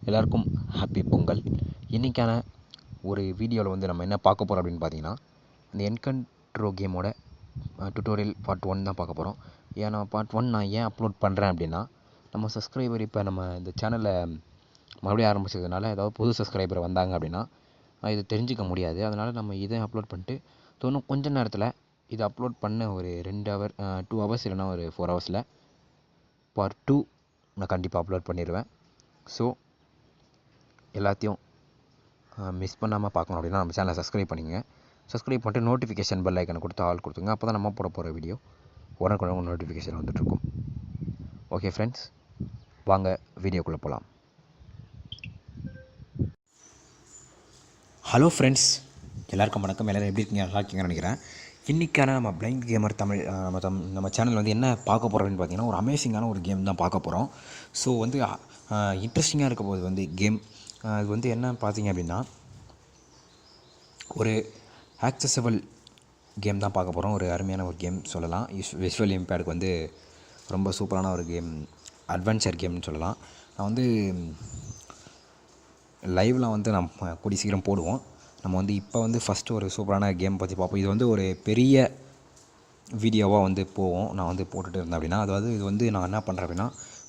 எல்லாருக்கும் ஹாப்பி பொங்கல். இன்றைக்கான ஒரு வீடியோவில் வந்து நம்ம என்ன பார்க்க போகிறோம் அப்படின்னு பார்த்தீங்கன்னா, இந்த என்கண்ட்ரோ கேமோட டுட்டோரியல் பார்ட் 1 தான் பார்க்க போகிறோம். ஏன்னா பார்ட் 1 நான் ஏன் அப்லோட் பண்ணுறேன் அப்படின்னா, நம்ம சப்ஸ்கிரைபர் இப்போ நம்ம இந்த சேனலை மறுபடியும் ஆரம்பிச்சதுனால ஏதாவது புது சப்ஸ்கிரைபர் வந்தாங்க அப்படின்னா இது தெரிஞ்சிக்க முடியாது. அதனால் நம்ம இதை அப்லோட் பண்ணிட்டு இன்னும் கொஞ்ச நேரத்தில் இதை அப்லோட் பண்ண ஒரு 2 ஹவர்ஸ் இல்லைனா ஒரு 4 ஹவர்ஸில் பார்ட் 2 நான் கண்டிப்பாக அப்லோட் பண்ணிடுவேன். ஸோ எல்லாத்தையும் மிஸ் பண்ணாமல் பார்க்கணும் அப்படின்னா நம்ம சேனலை சப்ஸ்கிரைப் பண்ணிங்க. சப்ஸ்கிரைப் பண்ணிட்டு நோட்டிஃபிகேஷன் பெல் ஐக்கனை கொடுத்து ஆல் கொடுத்துங்க. அப்போ தான் நம்ம போகிற வீடியோ உடனுக்குடன் நோட்டிஃபிகேஷன் வந்துட்டுருக்கும். ஓகே ஃப்ரெண்ட்ஸ், வாங்க வீடியோக்குள்ளே போகலாம். ஹலோ ஃப்ரெண்ட்ஸ், எல்லாருக்கும் வணக்கம். எல்லோரும் எப்படி இருக்கீங்க? நல்லா இருக்கீங்கன்னு நினைக்கிறேன். இன்றைக்கான நம்ம பிளைண்ட் கேமர் தமிழ் நம்ம சேனல் வந்து என்ன பார்க்க போகிறோம் அப்படின்னு பார்த்தீங்கன்னா, ஒரு அமேசிங்கான ஒரு கேம் தான் பார்க்க போகிறோம். ஸோ வந்து இன்ட்ரெஸ்டிங்காக இருக்க போது வந்து கேம் இது வந்து என்ன பார்த்தீங்க அப்படின்னா, ஒரு ஆக்சஸபிள் கேம் தான் பார்க்க போகிறோம். ஒரு அருமையான ஒரு கேம் சொல்லலாம். விஷுவல் இம்பேக்டுக்கு வந்து ரொம்ப சூப்பரான ஒரு கேம், அட்வென்ச்சர் கேம்னு சொல்லலாம். நான் வந்து லைவில் வந்து நம்ம கூடி சீக்கிரம் போடுவோம். நம்ம வந்து இப்போ வந்து ஃபஸ்ட்டு ஒரு சூப்பரான கேம் பற்றி பார்ப்போம். இது வந்து ஒரு பெரிய வீடியோவாக வந்து போவோம். நான் வந்து போட்டுட்டு இருந்தேன் அப்படின்னா, அதாவது இது வந்து நான் என்ன பண்ணுறேன் அப்படின்னா,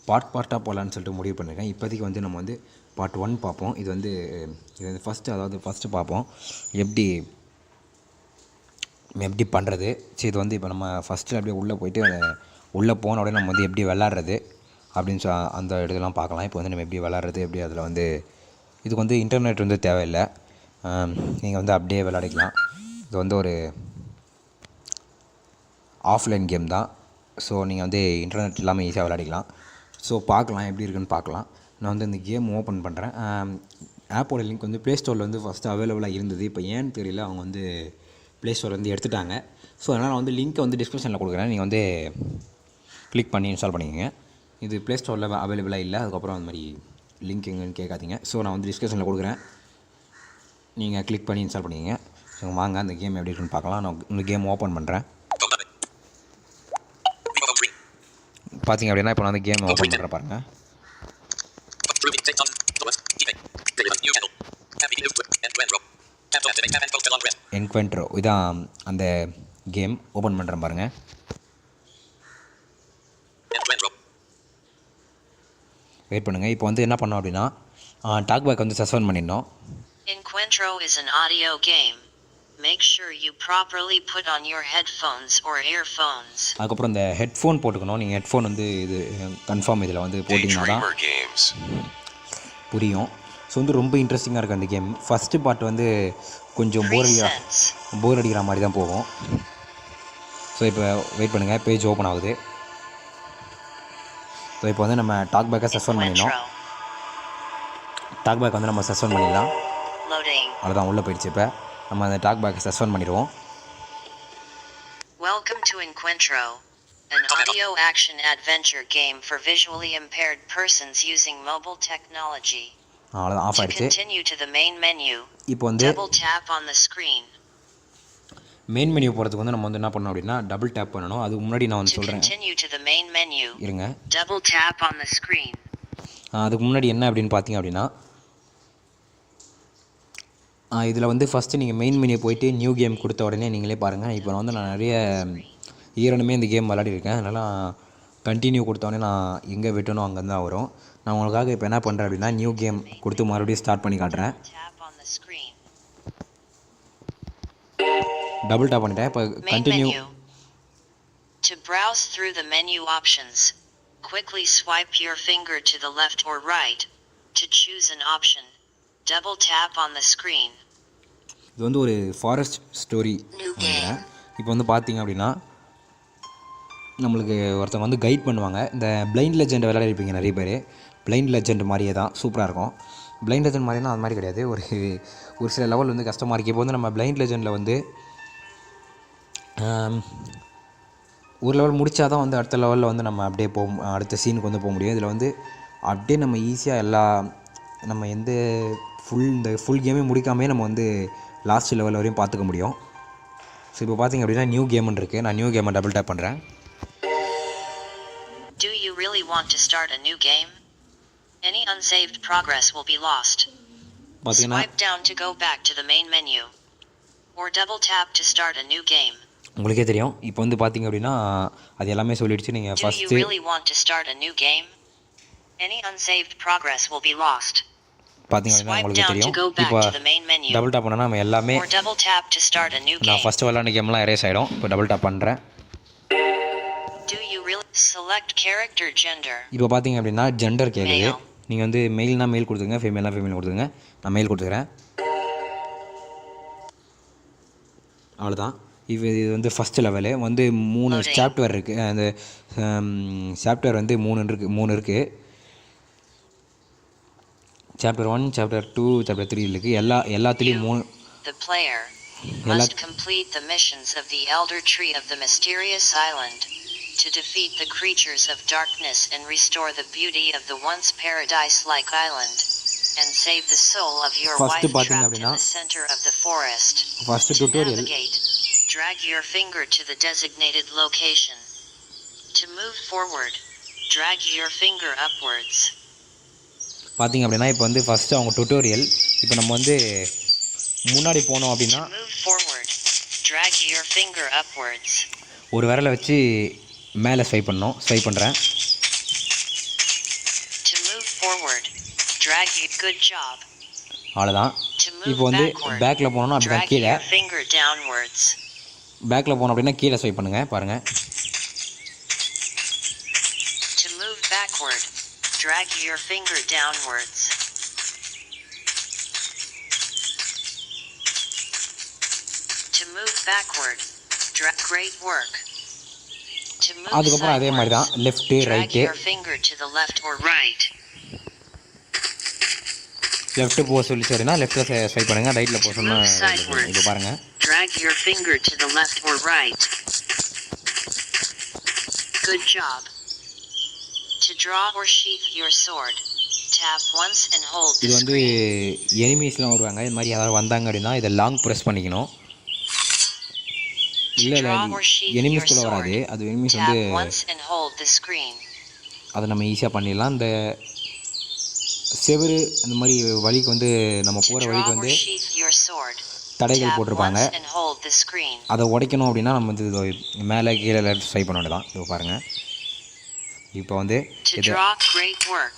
பார்ட்டாக போகலான்னு சொல்லிட்டு முடிவு பண்ணியிருக்கேன். இப்போதைக்கு வந்து நம்ம வந்து பார்ட் 1 பார்ப்போம். இது வந்து ஃபஸ்ட்டு பார்ப்போம் எப்படி பண்ணுறது. சரி, இது வந்து இப்போ நம்ம ஃபஸ்ட்டு அப்படியே உள்ளே போயிட்டு உள்ளே போன உடனே நம்ம வந்து எப்படி விளாட்றது அப்படின்னு அந்த இடத்துலாம் பார்க்கலாம். இப்போ வந்து நம்ம எப்படி விளாட்றது, எப்படி அதில் வந்து இதுக்கு வந்து இன்டர்நெட் வந்து தேவையில்லை. நீங்கள் வந்து அப்படியே விளையாடிக்கலாம். இது வந்து ஒரு ஆஃப்லைன் கேம் தான். ஸோ நீங்கள் வந்து இன்டர்நெட் இல்லாமல் ஈஸியாக விளையாடிக்கலாம். ஸோ பார்க்கலாம் எப்படி இருக்குன்னு பார்க்கலாம். நான் வந்து இந்த கேம் ஓப்பன் பண்ணுறேன். ஆப்போட லிங்க் வந்து ப்ளே ஸ்டோரில் வந்து ஃபஸ்ட்டு அவைலபிளாக இருந்தது. இப்போ ஏன்னு தெரியல, அவங்க வந்து ப்ளே ஸ்டோர் வந்து எடுத்துட்டாங்க. ஸோ அதனால் நான் வந்து லிங்க்கை வந்து டிஸ்கிரிப்ஷனில் கொடுக்குறேன். நீங்கள் வந்து கிளிக் பண்ணி இன்ஸ்டால் பண்ணிக்கோங்க. இது ப்ளே ஸ்டோரில் அவைலபிளாக இல்லை. அதுக்கப்புறம் அந்த மாதிரி லிங்க் எங்கன்னு கேட்காதீங்க. ஸோ நான் வந்து டிஸ்கிரிப்ஷனில் கொடுக்குறேன், நீங்கள் கிளிக் பண்ணி இன்ஸ்டால் பண்ணிக்கோங்க. ஸோ வாங்க அந்த கேம் எப்படி இருக்குன்னு பார்க்கலாம். நான் இந்த கேம் ஓப்பன் பண்ணுறேன். பார்த்தீங்க அப்படின்னா இப்போ நான் அந்த கேம் ஓப்பன் பண்ணுறேன் பாருங்கள். என்கண்ட்ரோ இதான் அந்த கேம். ஓப்பன் பண்ணுறேன் பாருங்கள். வெயிட் பண்ணுங்கள். இப்போ வந்து என்ன பண்ணோம் அப்படின்னா, டாக் பேக் வந்து சஸ்பெண்ட் பண்ணிடணும். Encuentro is an audio game. Make sure you properly put on your headphones or earphones. அதுக்கப்புறம் இந்த ஹெட்ஃபோன் போட்டுக்கணும். நீங்கள் ஹெட்ஃபோன் வந்து இது கன்ஃபார்ம் இதில் வந்து போட்டிங்கன்னா தான் புரியும். ஸோ வந்து ரொம்ப இன்ட்ரெஸ்டிங்காக இருக்குது அந்த கேம். ஃபஸ்ட்டு பார்ட் வந்து கொஞ்சம் போர் அடிக்கிற மாதிரி தான் போகும். ஸோ இப்போ வெயிட் பண்ணுங்கள், பேஜ் ஓப்பன் ஆகுது. ஸோ இப்போ வந்து நம்ம டாக் பேக்கை சஸ்பெண்ட் பண்ணிடணும். டாக் பேக் வந்து நம்ம சஸ்பெண்ட் பண்ணிடலாம். அவ்வளோதான், உள்ளே போயிடுச்சு. இப்போ நம்ம அந்த டாக் பேக்கை சஸ்பெண்ட் பண்ணிடுவோம். Welcome to Encuentro, an audio action adventure game for visually impaired persons using mobile technology. அவ்வளோதான், ஆஃப் ஆயிடுச்சு. Continue to the main menu. இப்போ வந்து double tap on the screen. Main menu போகிறதுக்கு வந்து நம்ம வந்து என்ன பண்ணணும் அப்படின்னா, டபுள் டேப் பண்ணணும். அதுக்கு முன்னாடி நான் வந்து சொல்கிறேன். Continue to the main menu. இருங்க, double tap on the screen. அதுக்கு முன்னாடி என்ன அப்படின்னு பார்த்தீங்க அப்படின்னா, இதில் வந்து ஃபஸ்ட்டு நீங்கள் மெயின் மெனு போயிட்டு நியூ கேம் கொடுத்த உடனே நீங்களே பாருங்கள். இப்போ வந்து நான் நிறைய ஈரனுமே இந்த கேம் விளையாடிருக்கேன். அதனால் கண்டினியூ கொடுத்தோடனே நான் எங்கே விட்டனோ அங்கேருந்து தான் வரும். நான் உங்களுக்காக இப்போ என்ன பண்ணுறேன் அப்படின்னா, நியூ கேம் கொடுத்து மறுபடியும் ஸ்டார்ட் பண்ணி காட்டுறேன். டபுள் டேப் பண்ணிட்டேன். இப்போ continue. To browse through the menu options, quickly swipe your finger to the left or right to choose an option. Double tap on the screen. இது வந்து ஒரு ஃபாரஸ்ட் ஸ்டோரி. இப்போ வந்து பார்த்தீங்க அப்படின்னா, நம்மளுக்கு ஒருத்தவங்க வந்து கைட் பண்ணுவாங்க. இந்த பிளைண்ட் லெஜெண்ட் விளையாடிருப்பீங்க நிறைய பேர். பிளைண்ட் லெஜெண்ட் மாதிரியே தான், சூப்பராக இருக்கும். பிளைண்ட் லெஜெண்ட் மாதிரினா அது மாதிரி கிடையாது. ஒரு சில லெவல் வந்து கஷ்டமாக இருக்குது. இப்போ வந்து நம்ம பிளைண்ட் லெஜெண்டில் வந்து ஒரு லெவல் முடித்தா தான் வந்து அடுத்த லெவலில் வந்து நம்ம அப்படியே அடுத்த சீனுக்கு வந்து போக முடியும். இதில் வந்து அப்படியே நம்ம ஈஸியாக நம்ம இந்த ஃபுல் கேமே முடிக்காமே நம்ம வந்து லாஸ்ட் லெவல் வரையும் பார்த்துக்க முடியும். ஸோ இப்போ பார்த்தீங்க அப்படின்னா நியூ கேம்னு இருக்குது. நான் நியூ கேமை டபுள் டேப் பண்ணுறேன். Do you really want to start a new game? Any unsaved progress will be lost. பார்த்தீங்கன்னா Swipe down to go back to the main menu. Or double tap to start a new game. உங்களுக்கே தெரியும். இப்போ வந்து பார்த்தீங்க அப்படின்னா அது எல்லாமே சொல்லிடுச்சு. நீங்கள் Do you first really want to start a new game? Any unsaved progress will be lost. பார்த்தீங்க அப்படின்னா Swipe உங்களுக்கு down தெரியும். to go back இப்போ to the main menu. Double top பண்ணால் நம்ம எல்லாமே Or double tap to start a new நான் game. First விளாண்ட கேம்லாம் எரேஸ் ஆகிடும். இப்போ டபுள் டாப் பண்ணுறேன். Do you really select character gender? இப்போ பார்த்தீங்க அப்படின்னா ஜெண்டர் கேட்குது. Male. நீங்கள் வந்து மெயில்னா மெயில் கொடுத்துங்க, ஃபீமேல்னா ஃபீமேல் கொடுத்துங்க. நான் மெயில் கொடுத்துக்கிறேன். அவ்வளோதான். இது வந்து ஃபஸ்ட்டு லெவலு வந்து 3 Loading. சாப்டர் இருக்குது. அந்த சாப்டர் வந்து 3 இருக்குது. சாப்டர் 1, சாப்டர் 2, சாப்டர் 3 இருக்குது. எல்லாத்துலேயும் 3 The player எல்லா must complete the missions of the Elder Tree of the Mysterious Island to defeat the creatures of darkness and restore the beauty of the once paradise-like island and save the soul of your First wife பார்த்தீங்க trapped in அப்படின்னா the center of the forest. First To tutorial navigate, drag your finger to the designated location. To move forward, drag your finger upwards. பார்த்தீங்க அப்படின்னா இப்போ வந்து first அவங்க tutorial. இப்போ நம்ம வந்து முன்னாடி போனோம் அப்படின்னா To move forward, drag your finger upwards. ஒரு விரலை வச்சு மேலே ஸ்வைப் பண்ணோம். ஸ்வைப் பண்ணுறேன். To move forward, drag you. Good job. அவ்வளோதான். To இப்போ move வந்து backward, பேக்கில் போனோம்னா அப்படி தான் drag கீழே. your finger downwards. பேக்கில் போனோம் அப்படின்னா கீழே ஸ்வைப் பண்ணுங்கள். பாருங்கள். To move backward, drag your finger downwards. To move backward, drag. Great work. To move அதுக்கப்புறம் அதே மாதிரி தான் sideways, left drag right. your finger to the left or right. Left போக சொல்லிச்சு அப்படின்னா லெஃப்ட்டில் ஸ்வைப் பண்ணுங்கள். ரைட்டில் போக சொன்னால் Move sideways. இப்போ பாருங்கள். Drag your finger to the left or right. Good job. To draw or sheath your sword, tap once and hold the இது வந்து screen. எனிமீஸ்லாம் வருவாங்க. இது மாதிரி யாராவது வந்தாங்க அப்படின்னா இதை லாங் ப்ரெஸ் பண்ணிக்கணும். இல்லை இல்லை எனிமீஸ் கூட வராது. அது எனிமீஸ் Tap வந்து once and hold the screen. அதை நம்ம ஈஸியாக பண்ணிடலாம். இந்த செவுரு அந்த மாதிரி வழிக்கு வந்து நம்ம To போகிற draw வழிக்கு or வந்து sheath your sword, தடைகள் tap போட்டிருப்பாங்க. once and hold the screen. அதை உடைக்கணும் அப்படின்னா நம்ம வந்து இது மேலே கீழே லெஃப்ட் ஸ்வைப் பண்ண வேண்டியதான். இப்போ பாருங்கள். இப்போ வந்து To இதை draw, great work.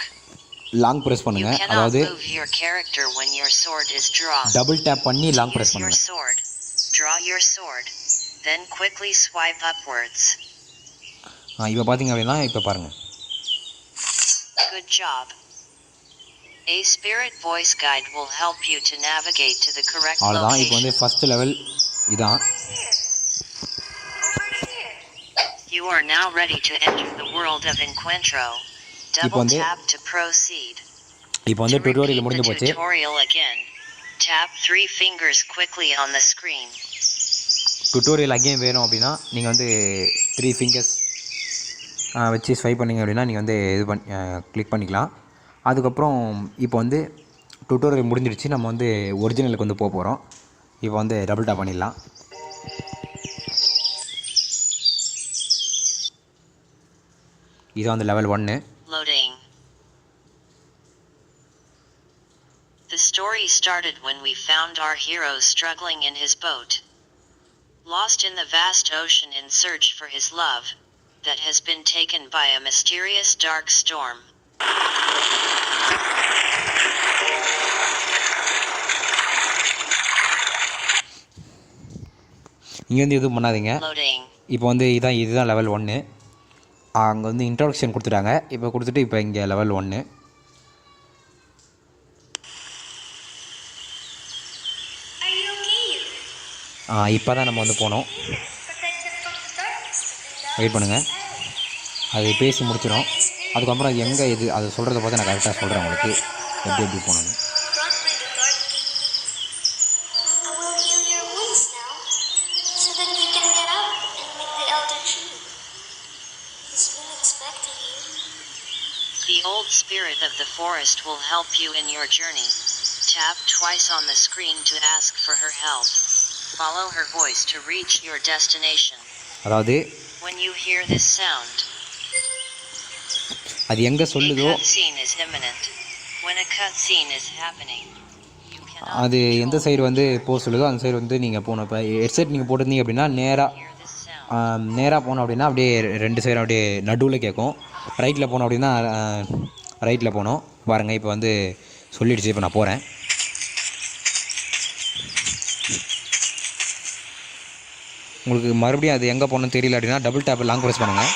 Long press You பண்ணுங்கள். cannot அதாவது move your character when your sword is drawn. Double tape பண்ணி லாங் ப்ரெஸ் Use your பண்ணுங்கள். sword. Draw your sword. Then quickly swipe upwards. இப்போ பார்த்தீங்க அப்படின்னா இப்போ பாருங்கள். Good job. A spirit voice guide will help you to navigate to the correct அவ்வளோதான். இப்போ வந்து location. ஃபஸ்ட்டு லெவல் இதான். You are now ready to enter the world of Encuentro. இப்போ Double வந்து tap to proceed. இப்போ To வந்து repeat tutorial முடிஞ்சு the போச்சு. tutorial again, tap 3 fingers quickly on the screen. Tutorial again வேணும் அப்படின்னா நீங்கள் வந்து 3 ஃபிங்கர்ஸ் வச்சு ஸ்வைப் பண்ணிங்க அப்படின்னா நீங்கள் வந்து இது கிளிக் பண்ணிக்கலாம். அதுக்கப்புறம் இப்போ வந்து டுட்டோரியல் முடிஞ்சிடுச்சு. நம்ம வந்து ஒரிஜினலுக்கு வந்து போக போகிறோம். இப்போ வந்து டபுள் டாப் பண்ணிடலாம். இது வந்து level 1. Loading. The story started when we found our hero struggling in his boat, lost in the vast ocean in search for his love, that has been taken by a mysterious dark storm. இங்கே வந்து எதுவும் பண்ணாதீங்க. Loading. இப்போ வந்து இதுதான் level 1. அங்கே வந்து introduction கொடுத்துட்டாங்க. இப்போ கொடுத்துட்டு இப்போ இங்கே லெவல் 1. இப்போ தான் நம்ம வந்து போனோம். வெயிட் பண்ணுங்கள். அது பேசி முடிச்சிடும். அதுக்கப்புறம் எங்கே இது அது சொல்கிறத பார்த்து நான் கரெக்டாக சொல்கிறேன் உங்களுக்கு எப்படி போகணுன்னு. The old spirit of the forest will help you in your journey. Tap twice on the screen to ask for her help. Follow her voice to reach your destination. அதாவது When you hear this sound, அது எங்கே a சொல்லுதோ cutscene is imminent. When a cutscene is happening, you cannot அது எந்த control side which வந்து போக direction சொல்லுதோ அந்த சைடு வந்து நீங்கள் போகணும். இப்போ ஹெட்செட் நீங்கள் போட்டிருந்தீங்க அப்படின்னா you hear this sound. நேராக போனோம் அப்படின்னா அப்படியே 2 சைடும் அப்படியே நடுவில் கேட்கும். ரைட்டில் போனோம் அப்படின்னா ரைட்டில் போகணும். பாருங்கள் இப்போ வந்து சொல்லிடுச்சு. இப்போ நான் போகிறேன். உங்களுக்கு மறுபடியும் அது எங்கே போகணுன்னு தெரியல அப்படின்னா டபுள் டேப் லாங் ப்ரெஸ் பண்ணுங்கள்.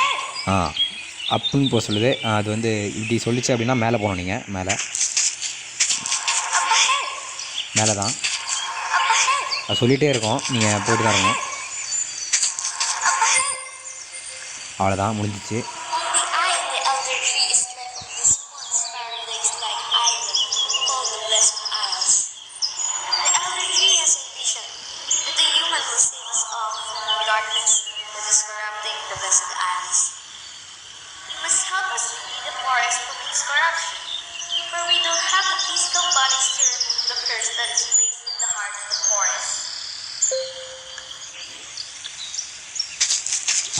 அப்புன்னு போக சொல்லுது. அது வந்து இப்படி சொல்லிச்சு அப்படின்னா மேலே போகணும். நீங்கள் மேலே தான் அது சொல்லிகிட்டே இருக்கோம். நீங்கள் போயிட்டு தான் இருக்கணும். அவ்வளோதான், முடிஞ்சிச்சு.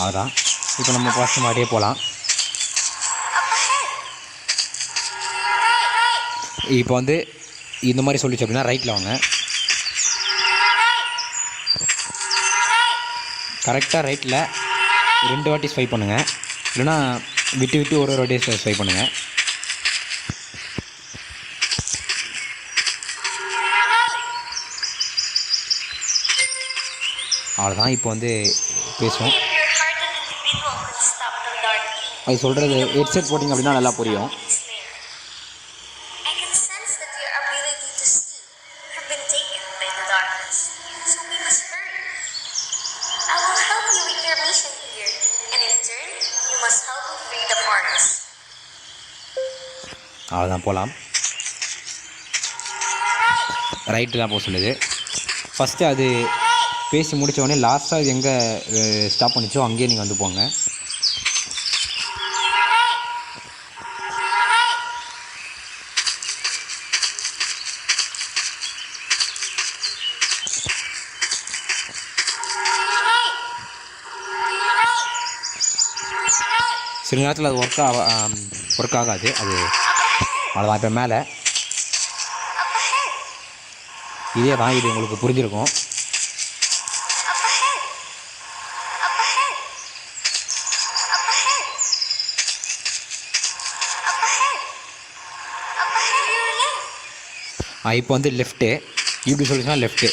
அதான் இப்போ நம்ம ஃபஸ்ட்டு மாதிரியே போகலாம். இப்போ வந்து இந்த மாதிரி சொல்லிச்சு அப்படின்னா ரைட்டில் வாங்க. கரெக்டாக ரைட்டில் 2 வாட்டி ஸ்வைப் பண்ணுங்கள். இல்லைனா விட்டு விட்டு ஒரு வாட்டி ஸ்வைப் பண்ணுங்கள். அவ்வளோதான். இப்போ வந்து பேசுவோம். அது சொல்கிறது ஹெட்செட் போட்டிங்க அப்படின்னா நல்லா புரியும். அவ்வளோதான், போகலாம். ரைட்டு தான் போக சொல்லுது. ஃபஸ்ட்டு அது பேசி முடித்த உடனே லாஸ்ட்டாக அது எங்கே ஸ்டாப் பண்ணிச்சோ அங்கேயே நீங்கள் வந்து போங்க. சில நேரத்தில் அது ஒர்க் ஆகாது. அது அவ்வளோதான். இப்போ மேலே இதே தான். இது உங்களுக்கு புரிஞ்சிருக்கும். இப்போ வந்து லெஃப்ட்டு இப்படி சொல்லிச்சுன்னா லெஃப்ட்டு.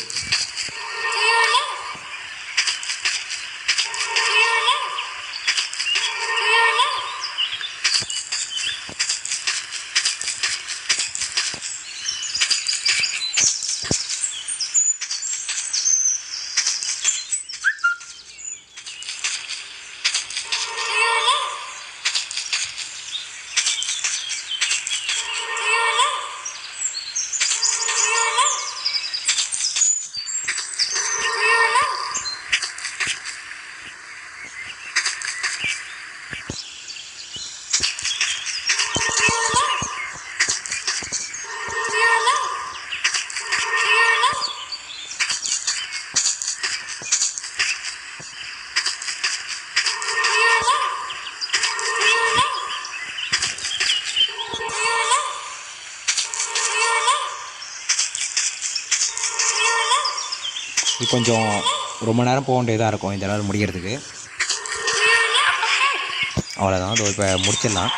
இது கொஞ்சம் ரொம்ப நேரம் போக வேண்டியதாக இருக்கும் இந்த லெவல் முடிக்கிறதுக்கு. அவ்வளோதான். அது இப்போ முடிச்சிடலாம்.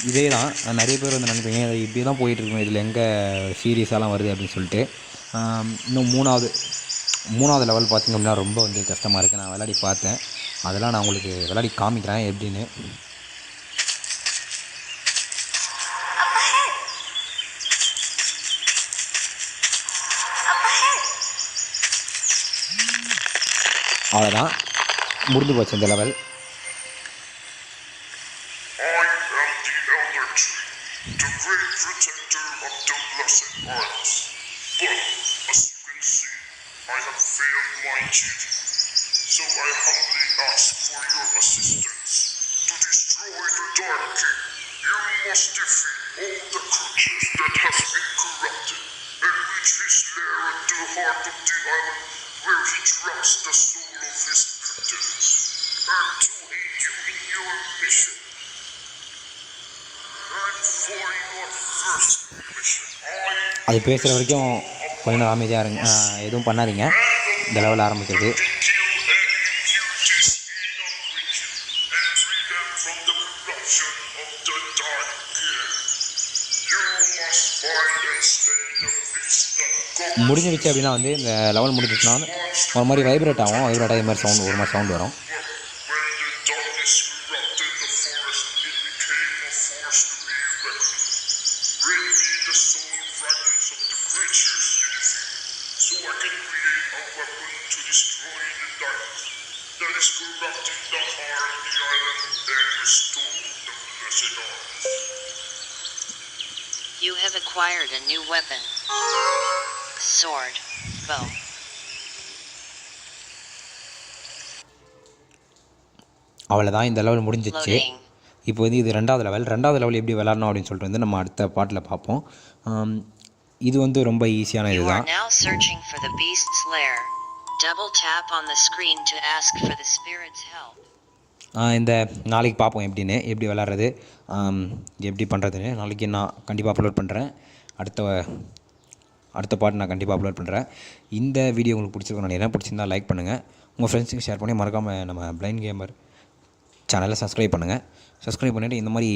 இதே தான் நிறைய பேர் வந்து நினைப்பீங்க இப்படி தான் போயிட்டுருக்கோம், இதில் எங்கே சீரியஸாலாம் வருது அப்படின்னு சொல்லிட்டு. இன்னும் மூணாவது லெவல் பார்த்திங்க அப்படின்னா ரொம்ப வந்து கஷ்டமாக இருக்குது. நான் விளையாடி பார்த்தேன், அதெல்லாம் நான் உங்களுக்கு விளையாடி காமிக்கிறேன் எப்படின்னு. அவ்வளோதான், முடிஞ்சு போச்சு இந்த level. So I humbly ask for your assistance to destroy the Dark King. You must defeat all the creatures that has been corrupted and reach his lair at the heart of the island where he traps the soul of his captives. And to aid you in your mission. And for your first mission, அது பேசுகிற வரைக்கும் கொஞ்ச நேரம் அமைதியாக இருங்க, எதுவும் பண்ணாதீங்க. இந்த லெவல் ஆரம்பிக்கிறது. முடிஞ்சிருச்சு அப்படின்னா வந்து இந்த லெவல் முடிஞ்சிச்சுன்னா ஒரு மாதிரி வைப்ரேட் ஆகும். வைப்ரேட் ஆகி மாதிரி சவுண்ட் ஒரு மாதிரி சவுண்ட் வரும். You have acquired a new weapon. Sword, bow. அவ்வளோதான், இந்த லெவல் முடிஞ்சிச்சு. Loading. இப்போ வந்து இது ரெண்டாவது லெவல் எப்படி விளாட்ணும் அப்படின்னு சொல்லிட்டு வந்து நம்ம அடுத்த பாட்டில் பார்ப்போம். இது வந்து ரொம்ப ஈஸியான You are இதுதான். now searching for the beast's lair. Double tap on the screen to ask for the spirit's help. இந்த நாளைக்கு பார்ப்போம் எப்படி விளாட்றது, எப்படி பண்ணுறதுன்னு. நாளைக்கு நான் கண்டிப்பாக அப்லோட் பண்ணுறேன். அடுத்த பாட்டு நான் கண்டிப்பாக அப்லோட் பண்ணுறேன். இந்த வீடியோ உங்களுக்கு பிடிச்சிருக்கோம் நினைக்கிறேன். பிடிச்சிருந்தால் லைக் பண்ணுங்கள், உங்கள் ஃப்ரெண்ட்ஸுக்கு ஷேர் பண்ணி மறக்காமல் நம்ம பிளைண்ட் கேமர் சேனலை சப்ஸ்கிரைப் பண்ணுங்கள். சப்ஸ்கிரைப் பண்ணிவிட்டு இந்த மாதிரி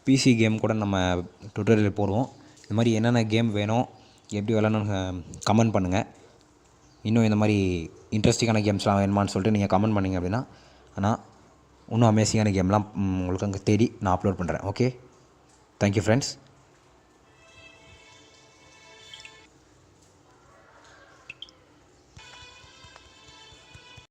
பிசி கேம் கூட நம்ம டுட்டோரியல் போடுவோம். இந்த மாதிரி என்னென்ன கேம் வேணும், எப்படி விளாட்ணுன்னு கமெண்ட் பண்ணுங்கள். இன்னும் இந்த மாதிரி இன்ட்ரெஸ்டிங்கான கேம்ஸ்லாம் வேணுமான்னு சொல்லிட்டு நீங்கள் கமெண்ட் பண்ணிங்க அப்படின்னா ஆனால் இன்னும் அமேசிங்கான கேம்லாம் உங்களுக்கு அங்கே தேடி நான் அப்லோட் பண்ணுறேன். Okay, thank you friends.